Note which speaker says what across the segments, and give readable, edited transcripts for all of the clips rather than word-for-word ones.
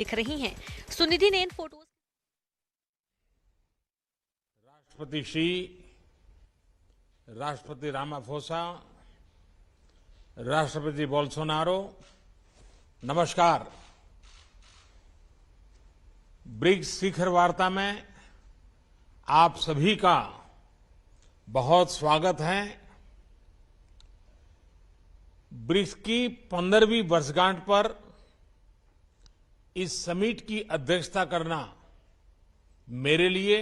Speaker 1: दिख रही हैं। सुनिधि ने इन फोटोज
Speaker 2: राष्ट्रपति श्री राष्ट्रपति रामाफोसा, राष्ट्रपति बोल्सोनारो, नमस्कार। ब्रिक्स शिखर वार्ता में आप सभी का बहुत स्वागत है। ब्रिक्स की 15वीं वर्षगांठ पर इस समिट की अध्यक्षता करना मेरे लिए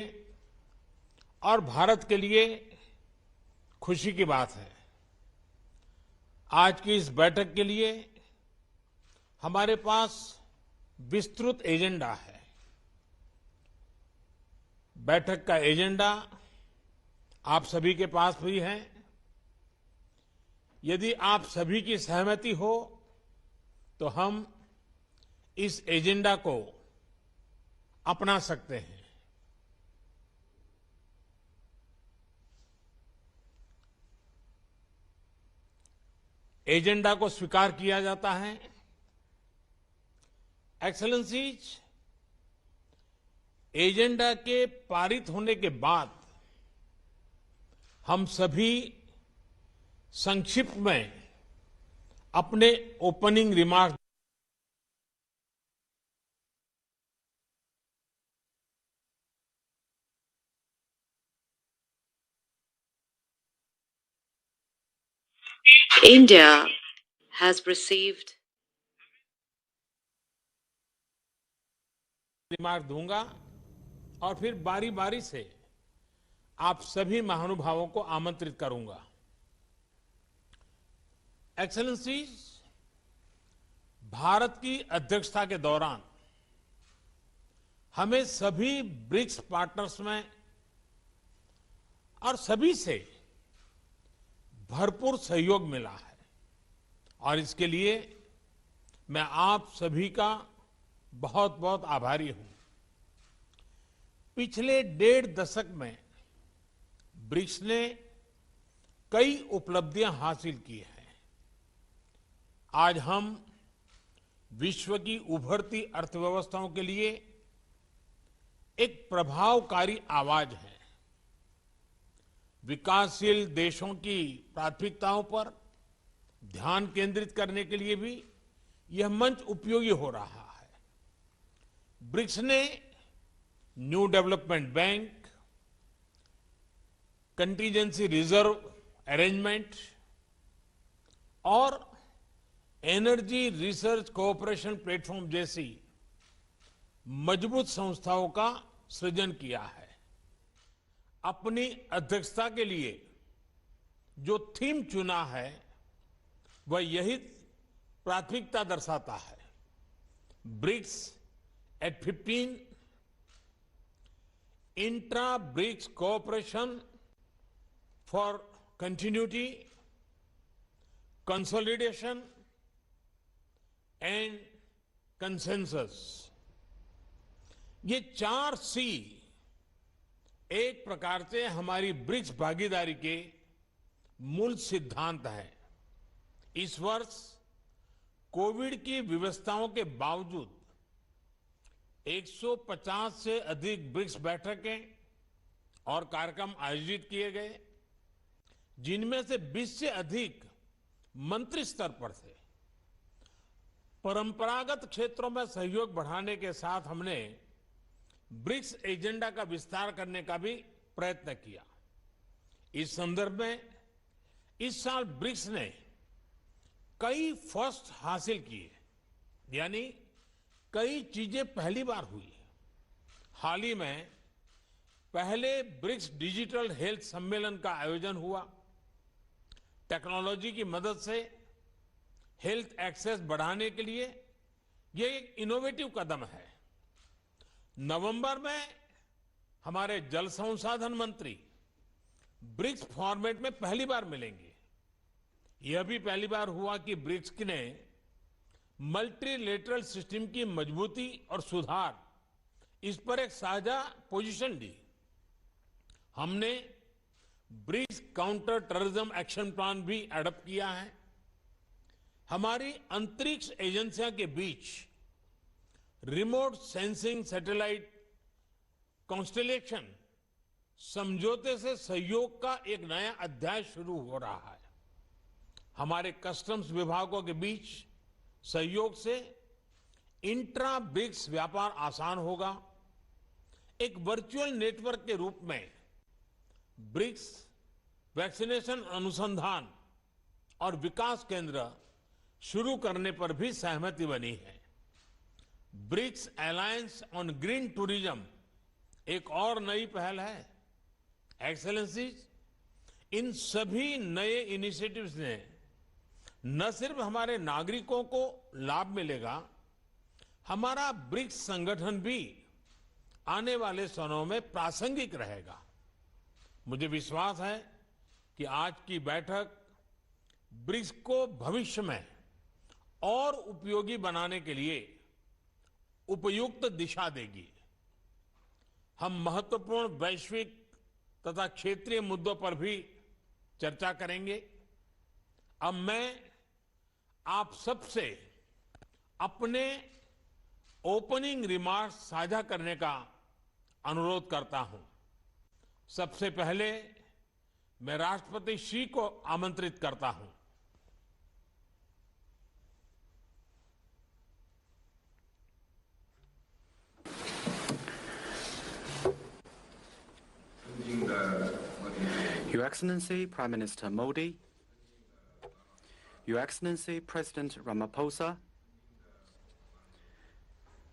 Speaker 2: और भारत के लिए खुशी की बात है। आज की इस बैठक के लिए हमारे पास विस्तृत एजेंडा है। बैठक का एजेंडा आप सभी के पास भी है। यदि आप सभी की सहमति हो तो हम इस एजेंडा को अपना सकते हैं। एजेंडा को स्वीकार किया जाता है। एक्सेलेंसीज, एजेंडा के पारित होने के बाद हम सभी संक्षिप्त में अपने opening remark
Speaker 3: India has received
Speaker 2: दूंगा और फिर बारी बारी से आप सभी महानुभावों को आमंत्रित करूंगा। एक्सेलेंसीज, भारत की अध्यक्षता के दौरान हमें सभी ब्रिक्स पार्टनर्स में और सभी से भरपूर सहयोग मिला है और इसके लिए मैं आप सभी का बहुत बहुत आभारी हूं। पिछले 1.5 दशक में ब्रिक्स ने कई उपलब्धियां हासिल की हैं। आज हम विश्व की उभरती अर्थव्यवस्थाओं के लिए एक प्रभावकारी आवाज है। विकासशील देशों की प्राथमिकताओं पर ध्यान केंद्रित करने के लिए भी यह मंच उपयोगी हो रहा है। ब्रिक्स ने new development bank, contingency reserve arrangement और एनर्जी रिसर्च कोऑपरेशन प्लेटफॉर्म जैसी मजबूत संस्थाओं का सृजन किया है। अपनी अध्यक्षता के लिए जो थीम चुना है वह यही प्राथमिकता दर्शाता है। BRICS at 15, intra BRICS cooperation for continuity, consolidation and consensus. ये 4 सी एक प्रकार से हमारी ब्रिक्स भागीदारी के मूल सिद्धांत है। इस वर्ष कोविड की व्यवस्थाओं के बावजूद 150 से अधिक ब्रिक्स बैठकें और कार्यक्रम आयोजित किए गए, जिनमें से 20 से अधिक मंत्री स्तर पर थे। परंपरागत क्षेत्रों में सहयोग बढ़ाने के साथ हमने ब्रिक्स एजेंडा का विस्तार करने का भी प्रयत्न किया। इस संदर्भ में इस साल ब्रिक्स ने कई फर्स्ट हासिल किए, यानी कई चीजें पहली बार हुई। हाल ही में पहले ब्रिक्स डिजिटल हेल्थ सम्मेलन का आयोजन हुआ। टेक्नोलॉजी की मदद से हेल्थ एक्सेस बढ़ाने के लिए यह एक इनोवेटिव कदम है। नवंबर में हमारे जल संसाधन मंत्री ब्रिक्स फॉर्मेट में पहली बार मिलेंगे। यह भी पहली बार हुआ कि ब्रिक्स ने मल्टीलेटरल सिस्टम की मजबूती और सुधार, इस पर एक साझा पोजीशन ली। हमने BRICS counter terrorism action plan भी एडॉप्ट किया है। हमारी अंतरिक्ष एजेंसियों के बीच रिमोट सेंसिंग सैटेलाइट कॉन्स्टेलेशन समझौते से सहयोग का एक नया अध्याय शुरू हो रहा है। हमारे कस्टम्स विभागों के बीच सहयोग से इंट्रा ब्रिक्स व्यापार आसान होगा। एक वर्चुअल नेटवर्क के रूप में ब्रिक्स वैक्सीनेशन अनुसंधान और विकास केंद्र शुरू करने पर भी सहमति बनी है। BRICS alliance on green tourism एक और नई पहल है। एक्सेलेंसीज, इन सभी नए इनिशिएटिव्स ने न सिर्फ हमारे नागरिकों को लाभ मिलेगा, हमारा ब्रिक्स संगठन भी आने वाले समय में प्रासंगिक रहेगा। मुझे विश्वास है कि आज की बैठक ब्रिक्स को भविष्य में और उपयोगी बनाने के लिए उपयुक्त दिशा देगी। हम महत्वपूर्ण वैश्विक तथा क्षेत्रीय मुद्दों पर भी चर्चा करेंगे। अब मैं आप सबसे अपने ओपनिंग रिमार्क्स साझा करने का अनुरोध करता हूं। सबसे पहले मैं राष्ट्रपति श्री को आमंत्रित करता हूं।
Speaker 4: Your Excellency Prime Minister Modi, Your Excellency President Ramaphosa,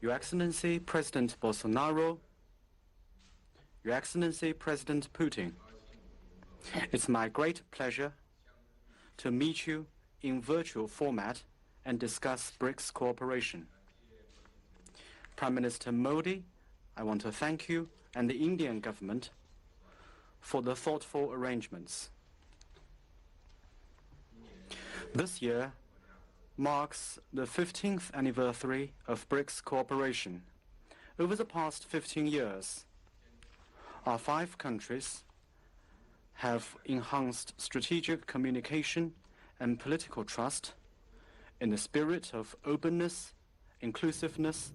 Speaker 4: Your Excellency President Bolsonaro, Your Excellency President Putin, it's my great pleasure to meet you in virtual format and discuss BRICS cooperation. Prime Minister Modi, I want to thank you and the Indian government for the thoughtful arrangements. This year marks the 15th anniversary of BRICS cooperation. Over the past 15 years, our 5 countries have enhanced strategic communication and political trust in the spirit of openness, inclusiveness,